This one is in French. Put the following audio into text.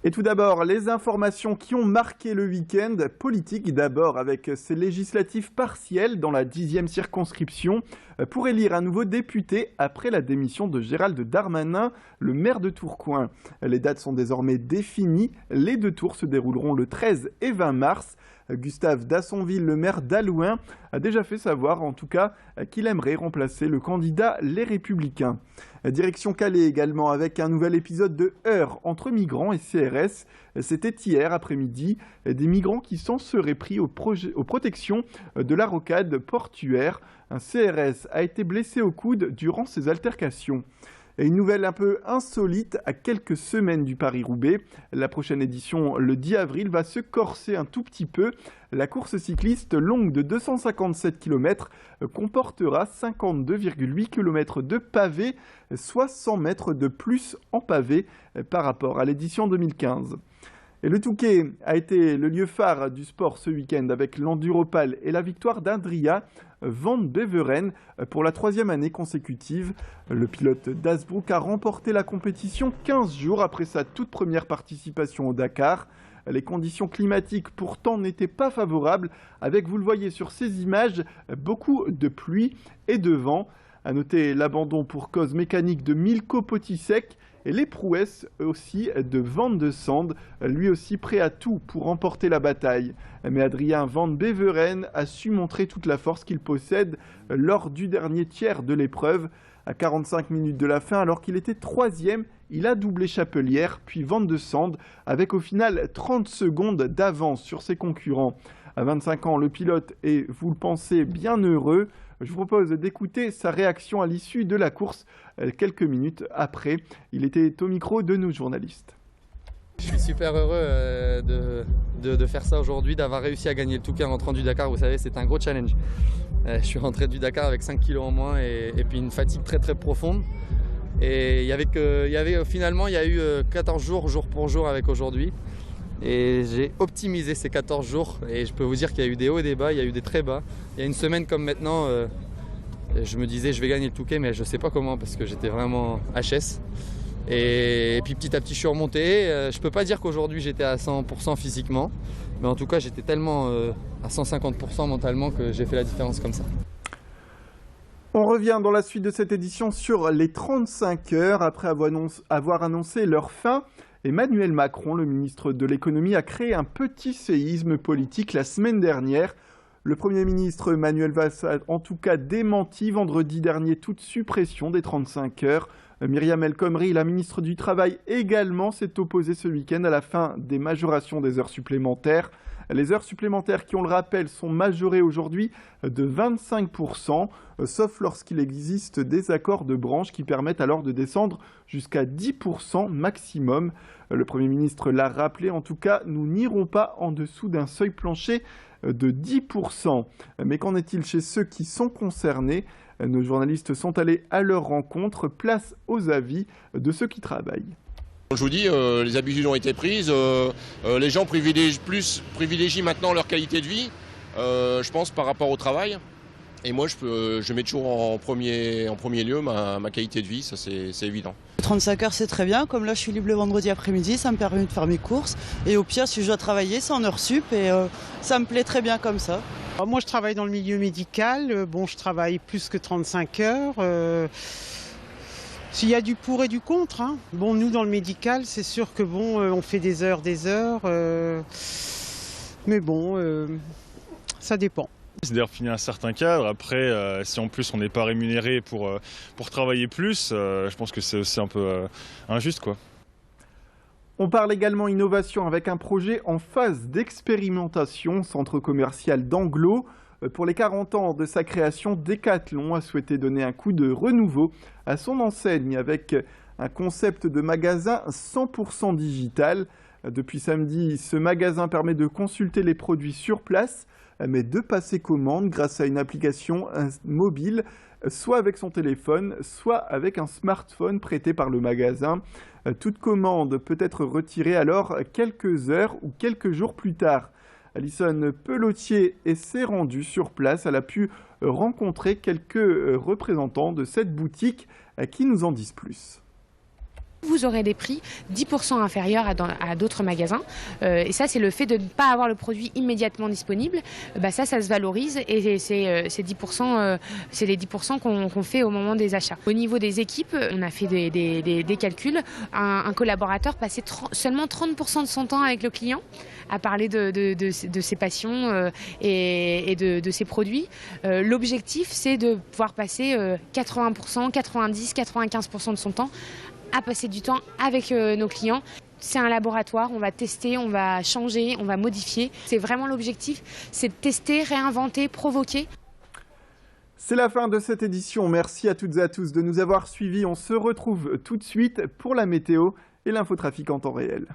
Et tout d'abord, les informations qui ont marqué le week-end politique. D'abord, avec ces législatives partielles dans la 10e circonscription pour élire un nouveau député après la démission de Gérald Darmanin, le maire de Tourcoing. Les dates sont désormais définies. Les 2 tours se dérouleront le 13 et 20 mars. Gustave Dassonville, le maire d'Alouin, a déjà fait savoir en tout cas qu'il aimerait remplacer le candidat Les Républicains. Direction Calais également avec un nouvel épisode de heurts entre migrants et CRS. C'était hier après-midi, des migrants qui s'en seraient pris aux protections de la rocade portuaire. Un CRS a été blessé au coude durant ces altercations. Et une nouvelle un peu insolite à quelques semaines du Paris-Roubaix. La prochaine édition, le 10 avril, va se corser un tout petit peu. La course cycliste longue de 257 km comportera 52,8 km de pavés, soit 100 mètres de plus en pavés par rapport à l'édition 2015. Et le Touquet a été le lieu phare du sport ce week-end avec l'Enduropal et la victoire d'Adria Van Beveren pour la 3e année consécutive. Le pilote d'Asbrook a remporté la compétition 15 jours après sa toute première participation au Dakar. Les conditions climatiques pourtant n'étaient pas favorables avec, vous le voyez sur ces images, beaucoup de pluie et de vent. À noter l'abandon pour cause mécanique de Milko Potisek et les prouesses aussi de Van de Sande, lui aussi prêt à tout pour remporter la bataille. Mais Adrien Van Beveren a su montrer toute la force qu'il possède lors du dernier tiers de l'épreuve. À 45 minutes de la fin, alors qu'il était 3e, il a doublé Chapelière, puis Van de Sande, avec au final 30 secondes d'avance sur ses concurrents. À 25 ans, le pilote est, vous le pensez, bien heureux. Je vous propose d'écouter sa réaction à l'issue de la course, quelques minutes après. Il était au micro de nos journalistes. Je suis super heureux de faire ça aujourd'hui, d'avoir réussi à gagner le Touquet en rentrant du Dakar. Vous savez, c'est un gros challenge. Je suis rentré du Dakar avec 5 kilos en moins et puis une fatigue très très profonde. Et finalement, il y a eu 14 jours, jour pour jour avec aujourd'hui. Et j'ai optimisé ces 14 jours et je peux vous dire qu'il y a eu des hauts et des bas, il y a eu des très bas. Il y a une semaine comme maintenant, je me disais je vais gagner le Touquet mais je ne sais pas comment parce que j'étais vraiment HS. Et puis petit à petit je suis remonté. Je ne peux pas dire qu'aujourd'hui j'étais à 100% physiquement, mais en tout cas j'étais tellement à 150% mentalement que j'ai fait la différence comme ça. On revient dans la suite de cette édition sur les 35 heures après avoir annoncé leur fin. Emmanuel Macron, le ministre de l'économie, a créé un petit séisme politique la semaine dernière. Le Premier ministre Manuel Valls a en tout cas démenti vendredi dernier toute suppression des 35 heures. Myriam El Khomri, la ministre du Travail, également s'est opposée ce week-end à la fin des majorations des heures supplémentaires. Les heures supplémentaires qui, on le rappelle, sont majorées aujourd'hui de 25%, sauf lorsqu'il existe des accords de branche qui permettent alors de descendre jusqu'à 10% maximum. Le Premier ministre l'a rappelé, en tout cas, nous n'irons pas en dessous d'un seuil plancher de 10%. Mais qu'en est-il chez ceux qui sont concernés ? Nos journalistes sont allés à leur rencontre, place aux avis de ceux qui travaillent. Je vous dis, les habitudes ont été prises, les gens privilégient maintenant leur qualité de vie, je pense, par rapport au travail. Et moi, je mets toujours en premier lieu ma qualité de vie, ça c'est évident. 35 heures, c'est très bien. Comme là, je suis libre le vendredi après-midi, ça me permet de faire mes courses. Et au pire, si je dois travailler, c'est en heure sup et ça me plaît très bien comme ça. Alors moi, je travaille dans le milieu médical. Bon, je travaille plus que 35 heures. S'il y a du pour et du contre, hein. Bon, nous, dans le médical, c'est sûr que bon, on fait des heures. Mais bon, ça dépend. C'est d'ailleurs fini un certain cadre. Après, si en plus on n'est pas rémunéré pour travailler plus, je pense que c'est aussi un peu injuste, quoi. On parle également innovation avec un projet en phase d'expérimentation, centre commercial d'Anglo. Pour les 40 ans de sa création, Decathlon a souhaité donner un coup de renouveau à son enseigne avec un concept de magasin 100% digital. Depuis samedi, ce magasin permet de consulter les produits sur place, mais de passer commande grâce à une application mobile, soit avec son téléphone, soit avec un smartphone prêté par le magasin. Toute commande peut être retirée alors quelques heures ou quelques jours plus tard. Alison Pelotier s'est rendue sur place. Elle a pu rencontrer quelques représentants de cette boutique qui nous en disent plus. Vous aurez des prix 10% inférieurs à d'autres magasins. Et ça, c'est le fait de ne pas avoir le produit immédiatement disponible. Ça se valorise et c'est les 10% qu'on fait au moment des achats. Au niveau des équipes, on a fait des calculs. Un collaborateur passait seulement 30% de son temps avec le client à parler de ses passions et de ses produits. L'objectif, c'est de pouvoir passer 80%, 90%, 95% de son temps à passer du temps avec nos clients. C'est un laboratoire, on va tester, on va changer, on va modifier. C'est vraiment l'objectif, c'est de tester, réinventer, provoquer. C'est la fin de cette édition. Merci à toutes et à tous de nous avoir suivis. On se retrouve tout de suite pour la météo et l'infotrafic en temps réel.